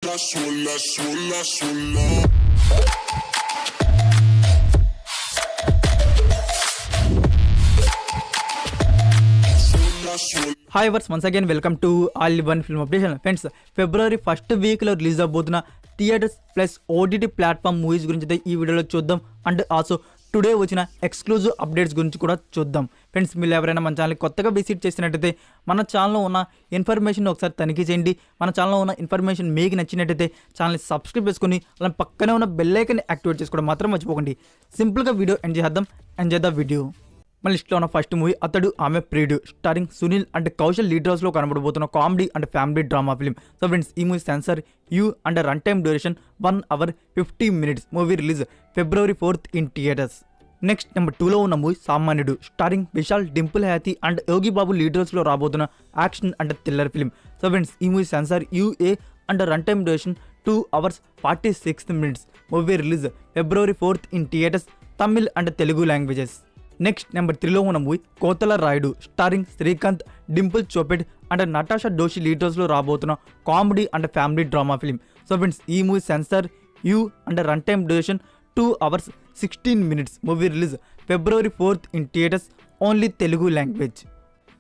sola, sola, sola, sola. Hi వర్స్ once again welcome to all one film updation. Friends, ఫిబ్రవరి first వీక్లో release అవబోతున్న theatres plus OTT platform movies గురించి అయితే ఈ వీడియోలో చూద్దాం. అండ్ ఆల్సో టుడే వచ్చిన ఎక్స్క్లూజివ్ అప్డేట్స్ గురించి కూడా చూద్దాం. ఫ్రెండ్స్, మీరు ఎవరైనా మన ఛానల్ని కొత్తగా విజిట్ చేసినట్టయితే మన ఛానల్లో ఉన్న ఇన్ఫర్మేషన్ ఒకసారి తనిఖీ చేయండి. మన ఛానల్లో ఉన్న ఇన్ఫర్మేషన్ మీకు నచ్చినట్టయితే ఛానల్ని సబ్స్క్రైబ్ చేసుకుని అలా పక్కనే ఉన్న బెల్ ఐకాన్ని యాక్టివేట్ చేసుకోవడం మాత్రం మర్చిపోకండి. సింపుల్గా వీడియో ఎంజాయ్ ద వీడియో. మన లిస్ట్లో ఉన్న first movie Athadu Aame Priyudu, starring Sunil and Kaushal lead రోల్స్లో కనబడబోతున్న comedy and family drama film. So friends, ఈ movie censor U and run time duration 1 hour 50 minutes. Movie release February 4th in theatres. Next number 2లో ఉన్న movie Saamanyudu, starring Vishal, Dimple Hayathi and Yogi Babu lead రోల్స్లో రాబోతున్న action and thriller film. So friends, ఈ movie censor UA and run time duration 2 hours 46 minutes. Movie release February 4th in theatres, Tamil and Telugu languages. Next number 3లో ఉన్న movie Kothala Rayudu, starring Srikanth, Dimple Chopade and Natasha Doshi lead రోల్స్లో రాబోతున్న comedy and family drama film. So friends, ఈ movie censor U and run time duration 2 hours 16 minutes. Movie release February 4th in theatres, only Telugu language.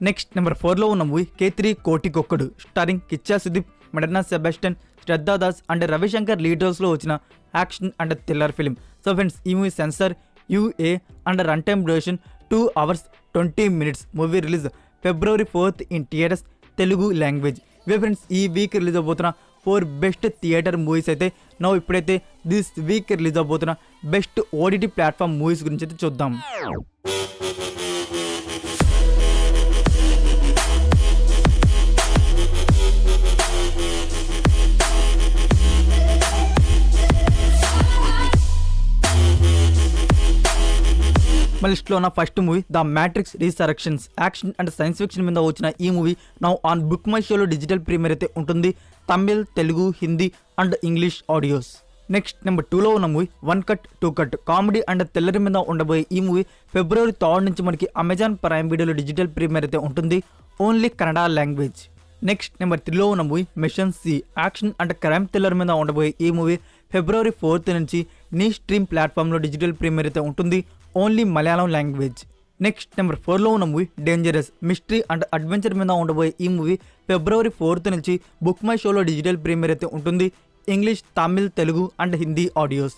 Next number 4లో ఉన్న movie K3 Kotikokkadu, starring Kichcha Sudeep, Madonna Sebastian, Shraddha Das and Ravishankar lead రోల్స్లో వచ్చిన action and thriller film. So friends, ఈ movie censor UA and run time duration 2 hours 20 minutes. Movie release February 4th in theatres, Telugu language. ఇవే friends, ఈ week release అవబోతున్న 4 best theatre movies అయితే. ఇప్పుడైతే this week release అవబోతున్న best OTT platform movies గురించి అయితే చూద్దాం. మన లిస్ట్లో ఉన్న first movie the Matrix Resurrections, action and science fiction మీద వచ్చిన ఈ movie now on Book My షోలో డిజిటల్ ప్రీమియర్ అయితే ఉంటుంది. Tamil, Telugu, Hindi and English audios. Next number 2లో ఉన్న movie 1 Cut 2 Cut, comedy and thriller మీద ఉండబోయే ఈ మూవీ February 3rd నుంచి మనకి అమెజాన్ ప్రైమ్ వీడియోలో డిజిటల్ ప్రీమియర్ అయితే ఉంటుంది, only Kannada language. Next number 3లో ఉన్న movie mission C, action and crime thriller మీద ఉండబోయే ఈ మూవీ February 4th నుంచి నీ స్ట్రీమ్ ప్లాట్ఫామ్లో డిజిటల్ ప్రీమియర్ అయితే ఉంటుంది, only Malayalam language. Next number 4లో ఉన్న movie Dangerous, mystery and adventure మీద ఉండబోయే ఈ మూవీ February 4th నుంచి బుక్ మై షోలో డిజిటల్ ప్రీమియర్ అయితే ఉంటుంది, English, Tamil, Telugu and Hindi audios.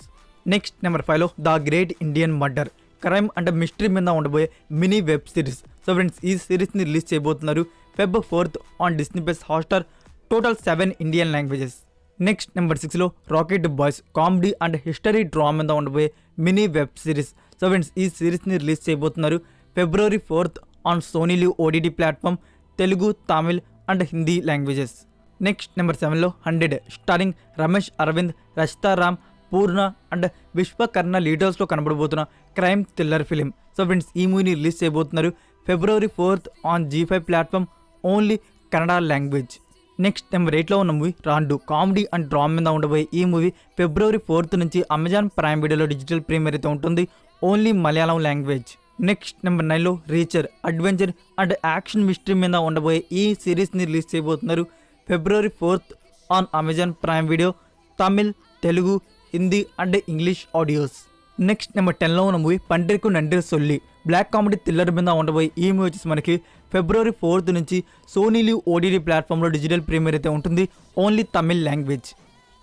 Next number 5లో the Great Indian Murder, crime and mystery మీద ఉండబోయే mini web series. So friends, ఈ సిరీస్ని రిలీజ్ చేయబోతున్నారు Feb 4th on Disney Plus Hotstar, total 7 Indian languages. Next number 6లో rocket Boys, comedy and history drama మీద ఉండబోయే mini web series. So friends, ఈ సిరీస్ని release చేయబోతున్నారు February 4th on Sony Liv OTT platform, Telugu, Tamil and Hindi languages. Next number 7లో 100, starring Ramesh Aravind, Rachita Ram, Poorna and Vishwakarna లీడర్స్లో కనబడబోతున్న crime thriller film. So friends, ఈ మూవీని రిలీజ్ చేయబోతున్నారు February 4th on G5 platform, only Kannada language. Next number 8లో ఉన్న movie Randu, comedy and drama మీద ఉండబోయే ఈ మూవీ February 4th నుంచి అమెజాన్ ప్రైమ్ వీడియోలో డిజిటల్ ప్రీమియర్ అయితే ఉంటుంది, only Malayalam language. Next number 9లో Reacher, adventure and action mystery మీద ఉండబోయే ఈ సిరీస్ని రిలీజ్ చేయబోతున్నారు February 4th on Amazon Prime Video, Tamil, Telugu, Hindi and English audios. Next number 10లో ఉన్న movie Pandrikku Nandri Solli, black comedy thriller మీద ఉండబోయే ఈ మూవీ వచ్చేసి మనకి February 4th నుంచి సోనీ లివ్ ఓటీటీ ప్లాట్ఫామ్లో డిజిటల్ ప్రీమియర్ అయితే ఉంటుంది, only Tamil language.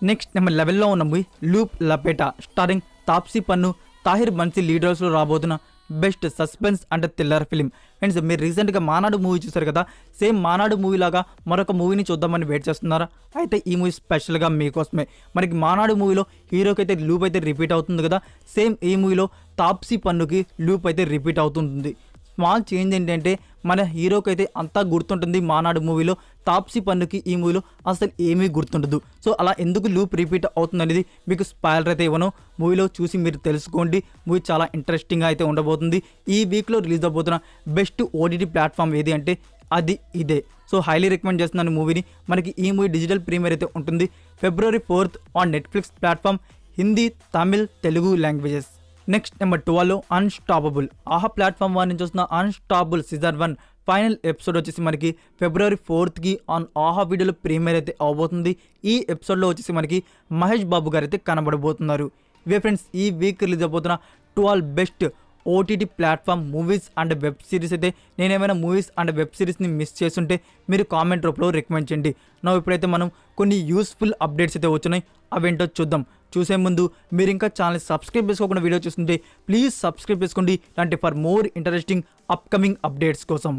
Next number 11లో ఉన్న movie Looop Lapeta, starring Taapsee Pannu, Tahir బన్సీ లీడ్ రోల్స్లో రాబోతున్న best suspense and thriller film. Friends, మీరు రీసెంట్గా మానాడు మూవీ చూసారు కదా, సేమ్ మానాడు మూవీ లాగా మరొక మూవీని చూద్దామని వెయిట్ చేస్తున్నారా? అయితే ఈ మూవీ స్పెషల్గా మీకోసమే. మనకి మానాడు మూవీలో హీరోకి అయితే లూప్ అయితే రిపీట్ అవుతుంది కదా, సేమ్ ఈ మూవీలో తాప్సీ పన్నుకి లూప్ అయితే రిపీట్ అవుతుంటుంది. స్మాల్ చేంజ్ ఏంటంటే మన హీరోకి అయితే అంతా గుర్తుంటుంది మానాడు మూవీలో, తాప్సీ పన్నుకి ఈ మూవీలో అసలు ఏమీ గుర్తుండదు. సో అలా ఎందుకు లూప్ రిపీట్ అవుతుంది అనేది మీకు స్పాయిలర్ అయితే ఇవ్వను, మూవీలో చూసి మీరు తెలుసుకోండి. మూవీ చాలా ఇంట్రెస్టింగ్గా అయితే ఉండబోతుంది. ఈ వీక్లో రిలీజ్ అవబోతున్న బెస్ట్ ఓటీటీ ప్లాట్ఫామ్ ఏది అంటే అది ఇదే. సో హైలీ రికమెండ్ చేస్తున్నాను మూవీని. మనకి ఈ మూవీ డిజిటల్ ప్రీమియర్ అయితే ఉంటుంది February 4th on Netflix platform, Hindi, Tamil, Telugu languages. Next number 12లో అన్స్టాపబుల్, ఆహా ప్లాట్ఫామ్ వారి నుంచి వస్తున్న అన్స్టాపబుల్ సీజన్ 1 ఫైనల్ ఎపిసోడ్ వచ్చేసి మనకి February 4th ఆన్ ఆహా వీడియోలో ప్రీమియర్ అయితే అవబోతుంది. ఈ ఎపిసోడ్లో వచ్చేసి మనకి మహేష్ బాబు గారు అయితే కనబడబోతున్నారు. ఇవే ఫ్రెండ్స్ ఈ వీక్ రిలీజ్ అయిపోతున్న 12 best OTT platform movies and web series అయితే. నేనేమైనా మూవీస్ అండ్ వెబ్ సిరీస్ని మిస్ చేస్తుంటే మీరు కామెంట్ రూపంలో రికమెండ్ చేయండి. ఇప్పుడైతే మనం కొన్ని యూస్ఫుల్ అప్డేట్స్ అయితే వచ్చినాయి, అవేంటో చూద్దాం. చూసే ముందు మీరు ఇంకా ఛానల్ సబ్స్క్రైబ్ చేసుకోకుండా వీడియో చూస్తుంటే ప్లీజ్ సబ్స్క్రైబ్ చేసుకోండి, ఇలాంటి for more interesting upcoming updates కోసం.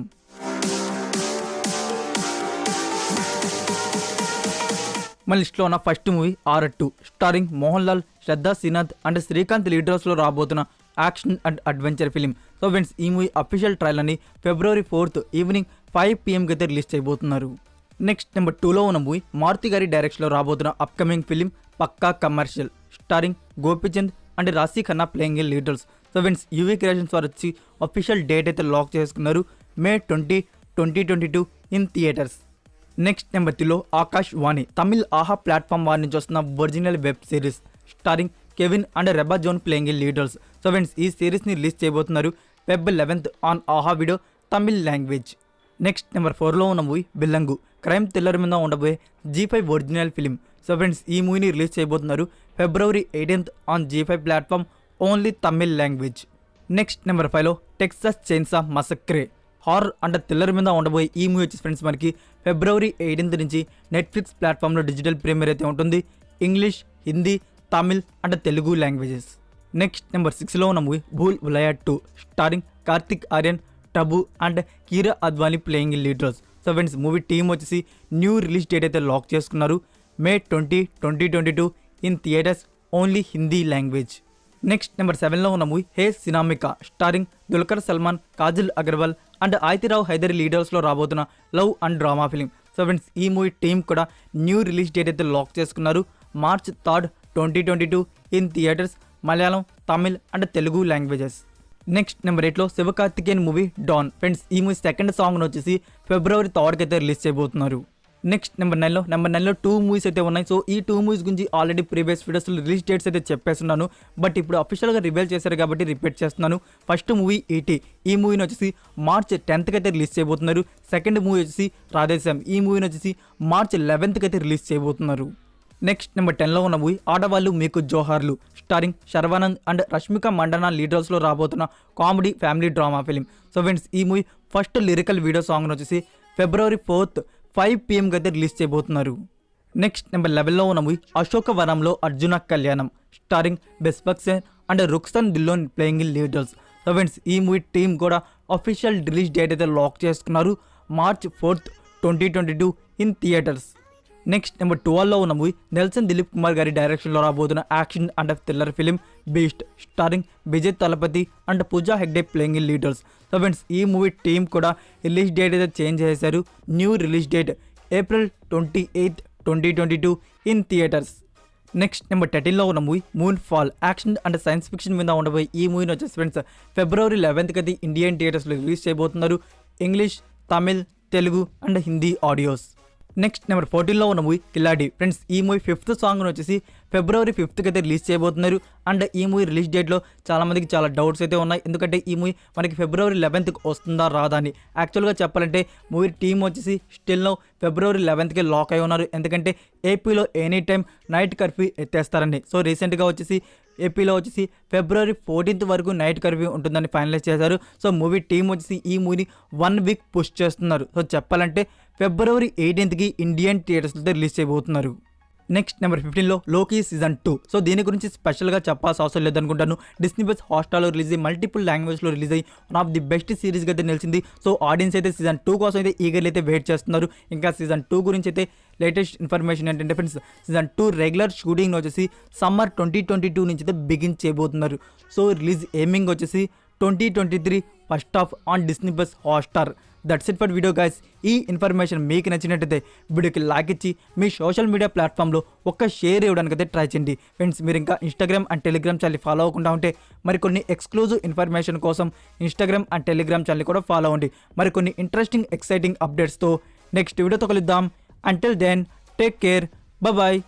మన లిస్ట్లో ఉన్న first movie R2 starring Mohan Lal, Shraddha Srinath and Srikanth లీడర్స్లో రాబోతున్న action and adventure film. So friends ఈ మూవీ అఫీషియల్ ట్రైలర్ని February 4th ఈవినింగ్ 5 PM అయితే రిలీజ్ చేయబోతున్నారు. నెక్స్ట్ నెంబర్ 2లో ఉన్న మూవీ మారుతి గారి డైరెక్షన్లో రాబోతున్న upcoming film Pakka commercial starring Gopichand and Raashi Khanna playing leaders. So friends UV Creations వారు వచ్చి అఫీషియల్ డేట్ అయితే లాక్ చేసుకున్నారు, May 20, 2022 in theatres. Next number 3లో ఆకాష్ వాణి తమిళ్ ఆహా ప్లాట్ఫామ్ వారి నుంచి వస్తున్న original web series starring Kavin and Reba John playing leaders. So friends ఈ సిరీస్ని రిలీజ్ చేయబోతున్నారు Feb 11th on Aha video Tamil language. Next number 4లో ఉన్న మూవీ బిల్లంగు క్రైమ్ థ్రిల్లర్ మీద ఉండబోయే G5 original film. So friends ఈ మూవీని రిలీజ్ చేయబోతున్నారు February 18th on G5 platform only Tamil language. Next number 5లో Texas Chainsaw Massacre horror and thriller మీద ఉండబోయే ఈ మూవీ వచ్చి ఫ్రెండ్స్ మనకి February 18th నుంచి నెట్ఫ్లిక్స్ ప్లాట్ఫామ్లో డిజిటల్ ప్రీమియర్ అయితే ఉంటుంది, English, Hindi, Tamil and Telugu languages. Next number 6లో ఉన్న movie Bhool భులయ్యా 2 starring Karthik Aryan, Tabu and కీరా Advani playing leaders. So friends movie team వచ్చేసి న్యూ రిలీజ్ డేట్ అయితే లాక్ చేసుకున్నారు, May 20, 2022 in theatres only Hindi language. Next number 7లో ఉన్న movie hey సినామికా starring Dulquer Salman, Kajal Agarwal and ఆయితిరావు Hydari లీడర్స్లో రాబోతున్న love and drama film. So friends ఈ movie team కూడా new release date అయితే lock చేసుకున్నారు, March 3, 2022 in theatres Malayalam, Tamil and Telugu languages. Next number 8లో Sivakarthikeyan movie Don. Friends ఈ movie second song వచ్చేసి February 3 అయితే రిలీజ్ చేయబోతున్నారు. నెక్స్ట్ నెంబర్ 9లో 2 మూవీస్ అయితే ఉన్నాయి. సో ఈ 2 మూవీస్ గురించి ఆల్రెడీ ప్రీవియస్ వీడియోస్లో రిలీజ్ డేట్స్ అయితే చెప్పేస్తున్నాను, బట్ ఇప్పుడు అఫీషియల్గా రివీల్ చేశారు కాబట్టి రిపీట్ చేస్తున్నాను. ఫస్ట్ మూవీ ఈటీ, ఈ మూవీని వచ్చేసి March 10th అయితే రిలీజ్ చేయబోతున్నారు. సెకండ్ మూవీ వచ్చేసి రాధేశ్యామ్, ఈ మూవీని వచ్చేసి March 11th అయితే రిలీజ్ చేయబోతున్నారు. నెక్స్ట్ నెంబర్ 10లో ఉన్న movie Aadavallu Meeku Johaarlu starring Sharwanand and Rashmika Mandanna లీడర్స్లో రాబోతున్న comedy family drama film. So friends ఈ movie first lyrical video song వచ్చేసి February 4th 5 PM అయితే రిలీజ్ చేయబోతున్నారు. నెక్స్ట్ నెంబర్ 11లో ఉన్న మూవీ అశోక వనంలో Arjuna Kalyanam starring Vishwak Sen and Rukshar Dhillon playing leaders. So friends ఈ మూవీ టీమ్ కూడా అఫీషియల్ రిలీజ్ డేట్ అయితే లాక్ చేసుకున్నారు, March 4th 2022 in theatres. Next number 12లో ఉన్న మూవీ నెల్సన్ దిలీప్ కుమార్ గారి డైరెక్షన్లో రాబోతున్న action and thriller film Beast starring Vijay Thalapathy and Pooja Hegde playing leaders. So friends ఈ మూవీ టీమ్ కూడా రిలీజ్ డేట్ అయితే చేంజ్ చేశారు, new release date April 28, 2022 in theatres. Next number 13లో ఉన్న movie Moonfall action and science fiction మీద ఉండబోయే ఈ మూవీని వచ్చేసి ఫ్రెండ్స్ February 11th అయితే ఇండియన్ థియేటర్స్లో రిలీజ్ చేయబోతున్నారు, English, Tamil, Telugu and Hindi audios. Next number 14లో ఉన్న మూవీ కిలాడి. ఫ్రెండ్స్ ఈ మూవీ 5th సాంగ్ వచ్చేసి February 5th అయితే రిలీజ్ చేయబోతున్నారు. అండ్ ఈ మూవీ రిలీజ్ డేట్లో చాలామందికి చాలా డౌట్స్ అయితే ఉన్నాయి, ఎందుకంటే ఈ మూవీ మనకి February 11th వస్తుందా రాదా అని. యాక్చువల్గా చెప్పాలంటే మూవీ టీమ్ వచ్చేసి still no February 11th lock అయి ఉన్నారు, ఎందుకంటే ఏపీలో ఎనీ టైం నైట్ కర్ఫ్యూ ఎత్తేస్తారండి. సో రీసెంట్గా వచ్చేసి ఏపీలో వచ్చేసి February 14th వరకు నైట్ కర్ఫ్యూ ఉంటుందని ఫైనలైజ్ చేశారు. సో మూవీ టీమ్ వచ్చేసి ఈ మూవీని 1 week పుష్ చేస్తున్నారు. సో చెప్పాలంటే February 18th ఇండియన్ థియేటర్స్లో రిలీజ్ చేయబోతున్నారు. నెక్స్ట్ నెంబర్ 15లో లోకీ సీజన్ 2. సో దీని గురించి స్పెషల్గా చెప్పాల్సిన అవసరం లేదనుకుంటాను. డిస్నీ ప్లస్ హాట్స్టార్లో రిలీజ్ అయ్యి మల్టిపుల్ లాంగ్వేజ్లో రిలీజ్ అయ్యి వన్ ఆఫ్ ది బెస్ట్ సిరీస్గా అయితే నిలిచింది. సో ఆడియన్స్ అయితే సీజన్ 2 కోసం అయితే ఈగర్లీ అయితే వెయిట్ చేస్తున్నారు. ఇంకా సీజన్ 2 గురించి అయితే లేటెస్ట్ ఇన్ఫర్మేషన్ ఏంటంటే ఫ్రెండ్స్ సీజన్ 2 రెగ్యులర్ షూటింగ్ వచ్చేసి సమ్మర్ 2022 నుంచి అయితే బిగిన్ చేయబోతున్నారు. సో రిలీజ్ ఎయిమింగ్ వచ్చేసి 2023 first half an Disney Plus Hotstar. That's it for video guys. ఈ ఇన్ఫర్మేషన్ మీకు నచ్చినట్టయితే వీడియోకి లైక్ ఇచ్చి మీ సోషల్ మీడియా ప్లాట్ఫామ్లో ఒక షేర్ ఇవ్వడానికి అయితే ట్రై చేయండి. ఫ్రెండ్స్ మీరు ఇంకా Instagram and Telegram channel follow అవ్వకుండా ఉంటే మరికొన్ని ఎక్స్క్లూజివ్ ఇన్ఫర్మేషన్ కోసం ఇన్స్టాగ్రామ్ అండ్ టెలిగ్రామ్ ఛానల్ కూడా ఫాలో అవ్వండి. మరికొన్ని ఇంట్రెస్టింగ్ ఎక్సైటింగ్ అప్డేట్స్తో నెక్స్ట్ వీడియోతో కలుద్దాం. Until then take care, bye.